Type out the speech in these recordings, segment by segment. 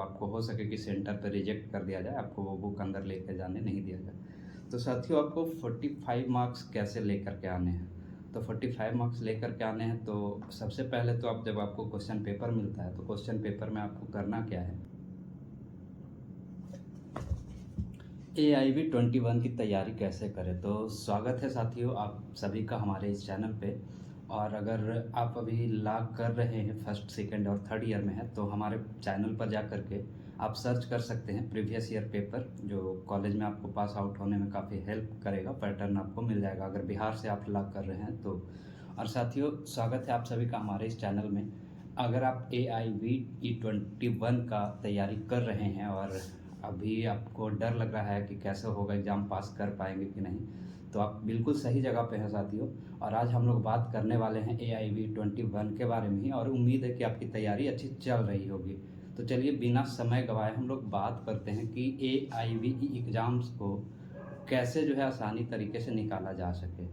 आपको हो सके कि सेंटर पे रिजेक्ट कर दिया जाए, आपको वो बुक अंदर लेकर जाने नहीं दिया जाए। तो साथियों आपको 45 मार्क्स कैसे लेकर के आने हैं? तो 45 मार्क्स लेकर के आने हैं तो सबसे पहले तो आप जब आपको क्वेश्चन पेपर मिलता है तो क्वेश्चन पेपर में आपको करना क्या है, AIB 21 की तैयारी कैसे करें। तो स्वागत है साथियों आप सभी का हमारे इस चैनल पे। और अगर आप अभी लॉ कर रहे हैं, फर्स्ट सेकंड और थर्ड ईयर में है, तो हमारे चैनल पर जा कर के आप सर्च कर सकते हैं प्रीवियस ईयर पेपर, जो कॉलेज में आपको पास आउट होने में काफ़ी हेल्प करेगा। पैटर्न आपको मिल जाएगा अगर बिहार से आप लॉ कर रहे हैं तो। और साथियों स्वागत है आप सभी का हमारे इस चैनल में। अगर आप AIB E21 का तैयारी कर रहे हैं और अभी आपको डर लग रहा है कि कैसे होगा, एग्ज़ाम पास कर पाएंगे कि नहीं, तो आप बिल्कुल सही जगह पे हैं साथियों। और आज हम लोग बात करने वाले हैं AIB 21 के बारे में ही, और उम्मीद है कि आपकी तैयारी अच्छी चल रही होगी। तो चलिए बिना समय गवाए हम लोग बात करते हैं कि AIB एग्ज़ाम्स को कैसे जो है आसानी तरीके से निकाला जा सके।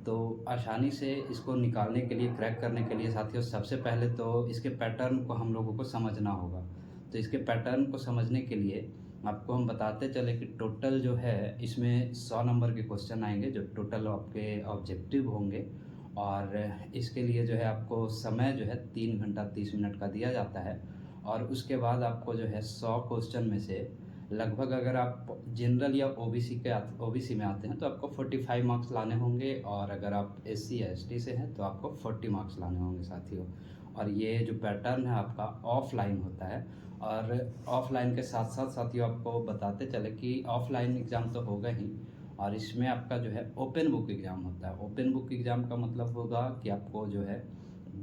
तो आसानी से इसको निकालने के लिए, क्रैक करने के लिए साथियों, सबसे पहले तो इसके पैटर्न को हम लोगों को समझना होगा। तो इसके पैटर्न को समझने के लिए आपको हम बताते चले कि टोटल जो है इसमें 100 नंबर के क्वेश्चन आएंगे, जो टोटल आपके ऑब्जेक्टिव होंगे। और इसके लिए जो है आपको समय जो है 3 घंटा 30 मिनट का दिया जाता है। और उसके बाद आपको जो है 100 क्वेश्चन में से लगभग, अगर आप जनरल या OBC में आते हैं तो आपको 45 मार्क्स लाने होंगे, और अगर आप SC या ST से हैं तो आपको 40 मार्क्स लाने होंगे साथियों। और ये जो पैटर्न है आपका ऑफलाइन होता है। और ऑफलाइन के साथ साथ साथियों आपको बताते चले कि ऑफलाइन एग्ज़ाम तो होगा ही, और इसमें आपका जो है ओपन बुक एग्ज़ाम होता है। ओपन बुक एग्ज़ाम का मतलब होगा कि आपको जो है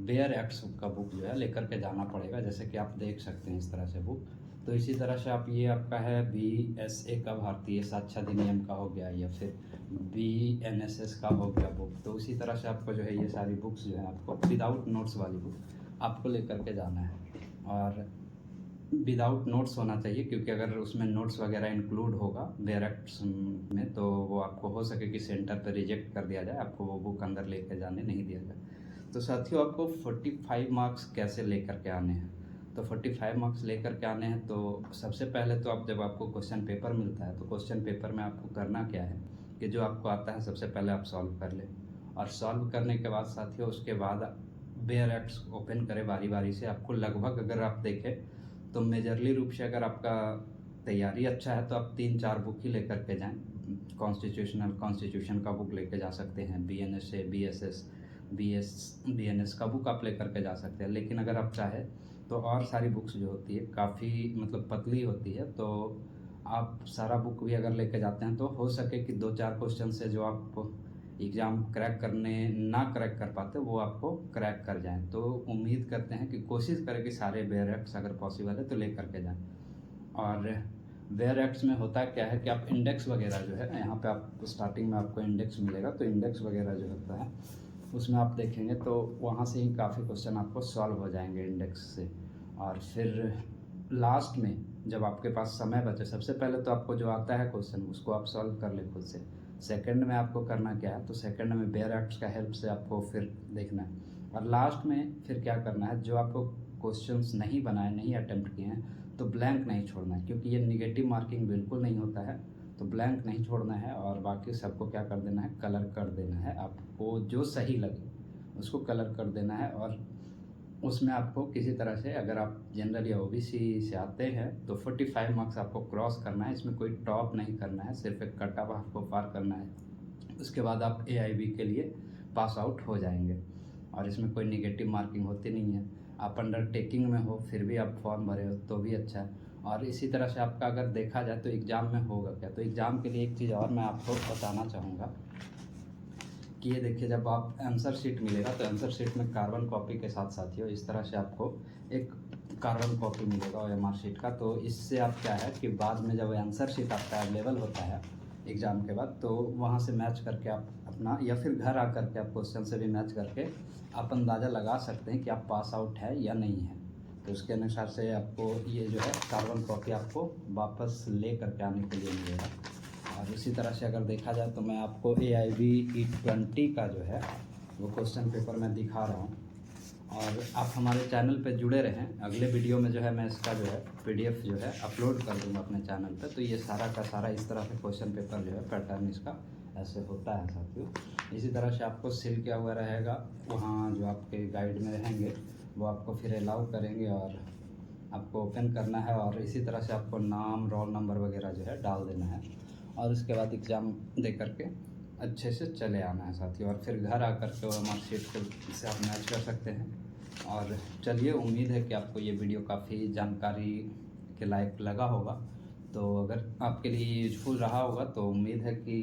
बेयर एक्ट्स का बुक जो है लेकर के जाना पड़ेगा, जैसे कि आप देख सकते हैं इस तरह से बुक। तो इसी तरह से आप, ये आपका है BSA का, भारतीय साक्ष्य अधिनियम का हो गया, या फिर BNSS का हो गया बुक। तो इसी तरह से आपको जो है ये सारी बुक्स जो है आपको विदाउट नोट्स वाली बुक आपको लेकर के जाना है। और विदाउट नोट्स होना चाहिए, क्योंकि अगर उसमें नोट्स वगैरह इंक्लूड होगा डायरेक्ट्स में तो वो आपको हो सके कि सेंटर पर रिजेक्ट कर दिया जाए, आपको वो बुक अंदर लेकर जाने नहीं दिया जाए। तो साथियों आपको 45 मार्क्स कैसे लेकर के आने हैं? तो 45 मार्क्स लेकर के आने हैं तो सबसे पहले तो आप, जब आपको क्वेश्चन पेपर मिलता है तो क्वेश्चन पेपर में आपको करना क्या है कि जो आपको आता है सबसे पहले आप सॉल्व कर लें। और सॉल्व करने के बाद साथियों उसके बाद बेयर एक्ट्स ओपन करें बारी बारी से। आपको लगभग, अगर आप देखें तो मेजरली रूप से अगर आपका तैयारी अच्छा है तो आप 3-4 बुक ही लेकर के जाएं। कॉन्स्टिट्यूशन का बुक लेके जा सकते हैं, BNSA, BNS का बुक आप लेकर के जा सकते हैं। लेकिन अगर आप चाहें तो और सारी बुक्स जो होती है काफ़ी मतलब पतली होती है, तो आप सारा बुक भी अगर लेके जाते हैं तो हो सके कि 2-4 क्वेश्चन से जो आप एग्ज़ाम क्रैक करने ना क्रैक कर पाते वो आपको क्रैक कर जाएं। तो उम्मीद करते हैं कि कोशिश करें कि सारे बेयर एक्ट्स अगर पॉसिबल है तो ले करके जाएं। और बेयर एक्ट्स में होता क्या है कि आप इंडेक्स वगैरह जो है, यहाँ पे आप स्टार्टिंग में आपको इंडेक्स मिलेगा, तो इंडेक्स वगैरह जो होता है उसमें आप देखेंगे तो वहाँ से ही काफ़ी क्वेश्चन आपको सॉल्व हो जाएंगे इंडेक्स से। और फिर लास्ट में जब आपके पास समय बचे, सबसे पहले तो आपको जो आता है क्वेश्चन उसको आप सॉल्व कर ले खुद से। सेकंड में आपको करना क्या है, तो सेकंड में बेयर एक्ट्स का हेल्प से आपको फिर देखना है। और लास्ट में फिर क्या करना है, जो आपको क्वेश्चंस नहीं बनाए, नहीं अटेम्प्ट किए हैं, तो ब्लैंक नहीं छोड़ना है, क्योंकि ये निगेटिव मार्किंग बिल्कुल नहीं होता है। तो ब्लैंक नहीं छोड़ना है, और बाकी सबको क्या कर देना है, कलर कर देना है। आपको जो सही लगे उसको कलर कर देना है। और उसमें आपको किसी तरह से, अगर आप जनरल या OBC से आते हैं तो 45 मार्क्स आपको क्रॉस करना है। इसमें कोई टॉप नहीं करना है, सिर्फ एक कट ऑफ आपको पार करना है। उसके बाद आप AIB के लिए पास आउट हो जाएंगे, और इसमें कोई निगेटिव मार्किंग होती नहीं है। आप अंडरटेकिंग में हो फिर भी आप फॉर्म भरे हो तो भी अच्छा है। और इसी तरह से आपका अगर देखा जाए तो एग्ज़ाम में होगा क्या, तो एग्ज़ाम के लिए एक चीज़ और मैं आपको बताना चाहूँगा कि ये देखिए, जब आप आंसर शीट मिलेगा तो आंसर शीट में कार्बन कॉपी के साथ साथियों इस तरह से आपको एक कार्बन कॉपी मिलेगा OMR शीट का। तो इससे आप क्या है कि बाद में जब आंसर शीट आपका अवेलेबल होता है एग्ज़ाम के बाद, तो वहाँ से मैच करके आप अपना, या फिर घर आ करके आप क्वेश्चन से भी मैच करके आप अंदाज़ा लगा सकते हैं कि आप पास आउट है या नहीं है। तो उसके अनुसार से आपको ये जो है कार्बन कॉपी आपको वापस ले करके आने के लिए मिलेगा। और इसी तरह से अगर देखा जाए तो मैं आपको AIB E20 का जो है वो क्वेश्चन पेपर मैं दिखा रहा हूँ। और आप हमारे चैनल पे जुड़े रहें। अगले वीडियो में जो है मैं इसका जो है PDF जो है अपलोड कर दूँगा अपने चैनल पे। तो ये सारा का सारा इस तरह से क्वेश्चन पेपर जो है पैटर्न इसका ऐसे होता है साथियों। इसी तरह से आपको सील किया हुआ रहेगा, वहाँ जो आपके गाइड में रहेंगे वो आपको फिर अलाउ करेंगे और आपको ओपन करना है, और इसी तरह से आपको नाम, रोल नंबर वगैरह जो है डाल देना है, और उसके बाद एग्ज़ाम दे करके अच्छे से चले आना है साथियों। और फिर घर आकर के वो मार्कशीट को से आप मैच कर सकते हैं। और चलिए, उम्मीद है कि आपको ये वीडियो काफ़ी जानकारी के लायक लगा होगा। तो अगर आपके लिए यूजफुल रहा होगा तो उम्मीद है कि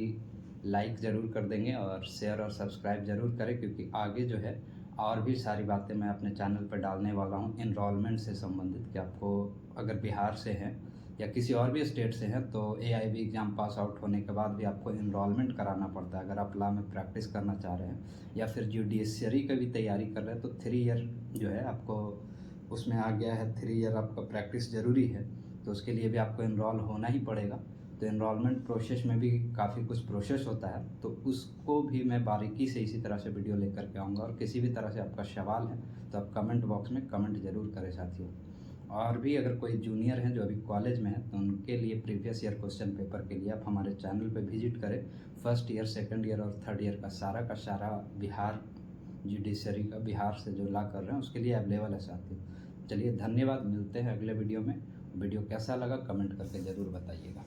लाइक ज़रूर कर देंगे और शेयर और सब्सक्राइब ज़रूर करें, क्योंकि आगे जो है और भी सारी बातें मैं अपने चैनल पर डालने वाला हूँ इनरोलमेंट से संबंधित। कि आपको अगर बिहार से हैं या किसी और भी स्टेट से हैं तो AIB एग्ज़ाम पास आउट होने के बाद भी आपको इनरोलमेंट कराना पड़ता है। अगर आप लॉ में प्रैक्टिस करना चाह रहे हैं या फिर जुडिशरी का भी तैयारी कर रहे हैं तो 3 ईयर जो है आपको उसमें आ गया है, 3 ईयर आपका प्रैक्टिस ज़रूरी है। तो उसके लिए भी आपको इनरोल होना ही पड़ेगा। तो इनरोलमेंट प्रोसेस में भी काफ़ी कुछ प्रोसेस होता है, तो उसको भी मैं बारीकी से इसी तरह से वीडियो लेकर के आऊँगा। और किसी भी तरह से आपका सवाल है तो आप कमेंट बॉक्स में कमेंट ज़रूर करें साथियों। और भी अगर कोई जूनियर हैं जो अभी कॉलेज में हैं तो उनके लिए प्रीवियस ईयर क्वेश्चन पेपर के लिए आप हमारे चैनल पे विजिट करें। फर्स्ट ईयर, सेकंड ईयर और थर्ड ईयर का सारा बिहार जुडिशरी का, बिहार से जो ला कर रहे हैं उसके लिए अवेलेबल है साथियों। चलिए धन्यवाद, मिलते हैं अगले वीडियो में। वीडियो कैसा लगा कमेंट करके ज़रूर बताइएगा।